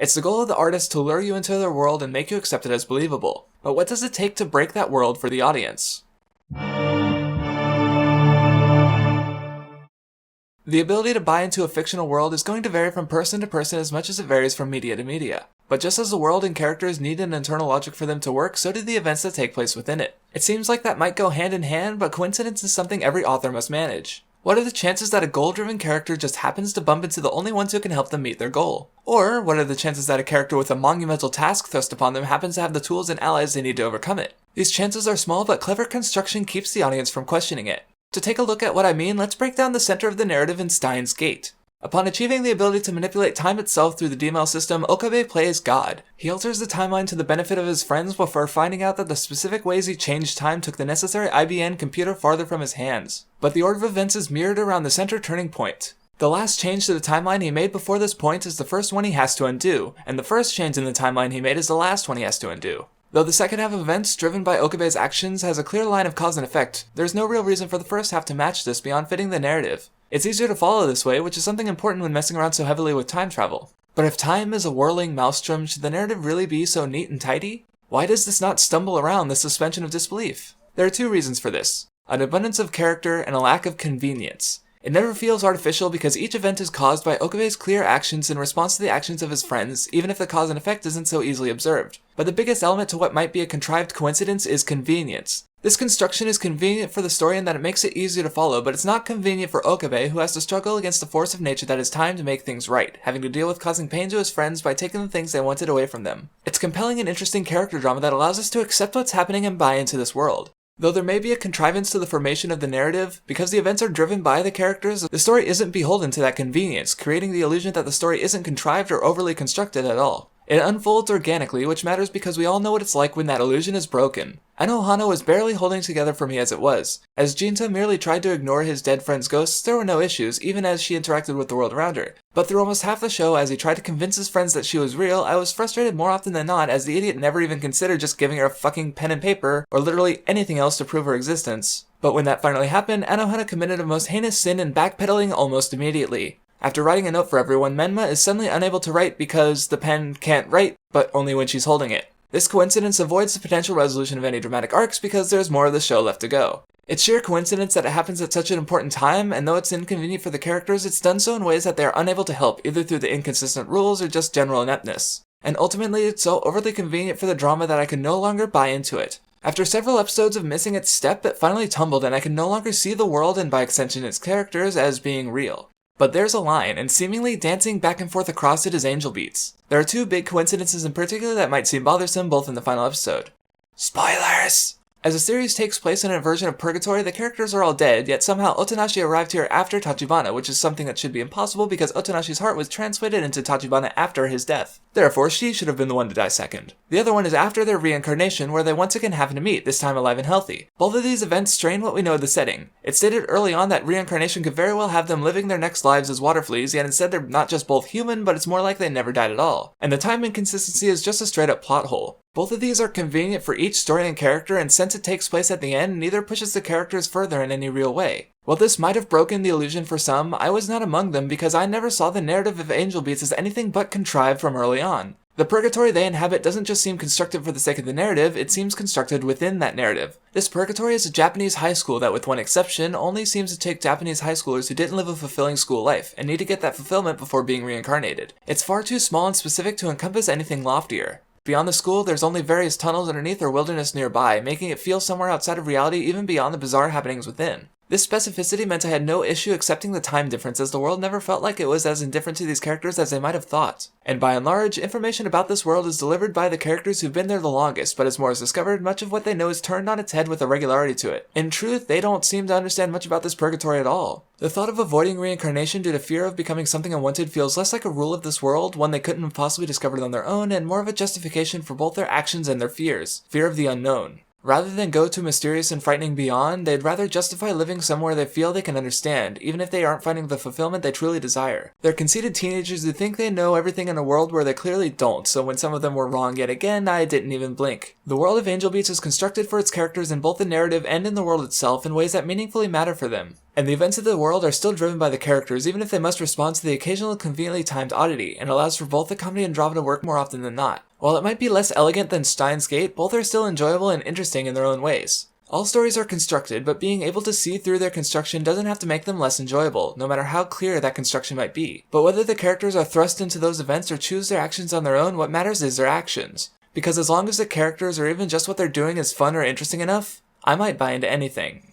It's the goal of the artist to lure you into their world and make you accept it as believable. But what does it take to break that world for the audience? The ability to buy into a fictional world is going to vary from person to person as much as it varies from media to media. But just as the world and characters need an internal logic for them to work, so do the events that take place within it. It seems like that might go hand in hand, but coincidence is something every author must manage. What are the chances that a goal-driven character just happens to bump into the only ones who can help them meet their goal? Or, what are the chances that a character with a monumental task thrust upon them happens to have the tools and allies they need to overcome it? These chances are small, but clever construction keeps the audience from questioning it. To take a look at what I mean, let's break down the center of the narrative in Steins' Gate. Upon achieving the ability to manipulate time itself through the DML system, Okabe plays God. He alters the timeline to the benefit of his friends before finding out that the specific ways he changed time took the necessary IBN computer farther from his hands. But the order of events is mirrored around the center turning point. The last change to the timeline he made before this point is the first one he has to undo, and the first change in the timeline he made is the last one he has to undo. Though the second half of events, driven by Okabe's actions, has a clear line of cause and effect, there's no real reason for the first half to match this beyond fitting the narrative. It's easier to follow this way, which is something important when messing around so heavily with time travel. But if time is a whirling maelstrom, should the narrative really be so neat and tidy? Why does this not stumble around the suspension of disbelief? There are two reasons for this: an abundance of character and a lack of convenience. It never feels artificial because each event is caused by Okabe's clear actions in response to the actions of his friends, even if the cause and effect isn't so easily observed. But the biggest element to what might be a contrived coincidence is convenience. This construction is convenient for the story in that it makes it easier to follow, but it's not convenient for Okabe, who has to struggle against the force of nature that is time to make things right, having to deal with causing pain to his friends by taking the things they wanted away from them. It's compelling and interesting character drama that allows us to accept what's happening and buy into this world. Though there may be a contrivance to the formation of the narrative, because the events are driven by the characters, the story isn't beholden to that convenience, creating the illusion that the story isn't contrived or overly constructed at all. It unfolds organically, which matters because we all know what it's like when that illusion is broken. Anohana was barely holding together for me as it was. As Jinta merely tried to ignore his dead friend's ghosts, there were no issues, even as she interacted with the world around her. But through almost half the show, as he tried to convince his friends that she was real, I was frustrated more often than not, as the idiot never even considered just giving her a fucking pen and paper, or literally anything else to prove her existence. But when that finally happened, Anohana committed a most heinous sin in backpedaling almost immediately. After writing a note for everyone, Menma is suddenly unable to write because the pen can't write, but only when she's holding it. This coincidence avoids the potential resolution of any dramatic arcs because there's more of the show left to go. It's sheer coincidence that it happens at such an important time, and though it's inconvenient for the characters, it's done so in ways that they are unable to help, either through the inconsistent rules or just general ineptness. And ultimately, it's so overly convenient for the drama that I can no longer buy into it. After several episodes of missing its step, it finally tumbled, and I can no longer see the world, and by extension its characters, as being real. But there's a line, and seemingly dancing back and forth across it is angel beats. There are two big coincidences in particular that might seem bothersome both in the final episode. Spoilers! As the series takes place in a version of Purgatory, the characters are all dead, yet somehow Otonashi arrived here after Tachibana, which is something that should be impossible because Otonashi's heart was translated into Tachibana after his death. Therefore, she should have been the one to die second. The other one is after their reincarnation, where they once again happen to meet, this time alive and healthy. Both of these events strain what we know of the setting. It's stated early on that reincarnation could very well have them living their next lives as water fleas, yet instead they're not just both human, but it's more like they never died at all. And the time inconsistency is just a straight up plot hole. Both of these are convenient for each story and character, and since it takes place at the end, neither pushes the characters further in any real way. While this might have broken the illusion for some, I was not among them because I never saw the narrative of Angel Beats as anything but contrived from early on. The purgatory they inhabit doesn't just seem constructed for the sake of the narrative, it seems constructed within that narrative. This purgatory is a Japanese high school that, with one exception, only seems to take Japanese high schoolers who didn't live a fulfilling school life, and need to get that fulfillment before being reincarnated. It's far too small and specific to encompass anything loftier. Beyond the school, there's only various tunnels underneath or wilderness nearby, making it feel somewhere outside of reality even beyond the bizarre happenings within. This specificity meant I had no issue accepting the time difference, as the world never felt like it was as indifferent to these characters as they might have thought. And by and large, information about this world is delivered by the characters who've been there the longest, but as more is discovered, much of what they know is turned on its head with a regularity to it. In truth, they don't seem to understand much about this purgatory at all. The thought of avoiding reincarnation due to fear of becoming something unwanted feels less like a rule of this world, one they couldn't have possibly discovered on their own, and more of a justification for both their actions and their fears. Fear of the unknown. Rather than go to mysterious and frightening beyond, they'd rather justify living somewhere they feel they can understand, even if they aren't finding the fulfillment they truly desire. They're conceited teenagers who think they know everything in a world where they clearly don't, so when some of them were wrong yet again, I didn't even blink. The world of Angel Beats is constructed for its characters in both the narrative and in the world itself in ways that meaningfully matter for them. And the events of the world are still driven by the characters, even if they must respond to the occasional conveniently timed oddity, and allows for both the comedy and drama to work more often than not. While it might be less elegant than Steins Gate, both are still enjoyable and interesting in their own ways. All stories are constructed, but being able to see through their construction doesn't have to make them less enjoyable, no matter how clear that construction might be. But whether the characters are thrust into those events or choose their actions on their own, what matters is their actions. Because as long as the characters or even just what they're doing is fun or interesting enough, I might buy into anything.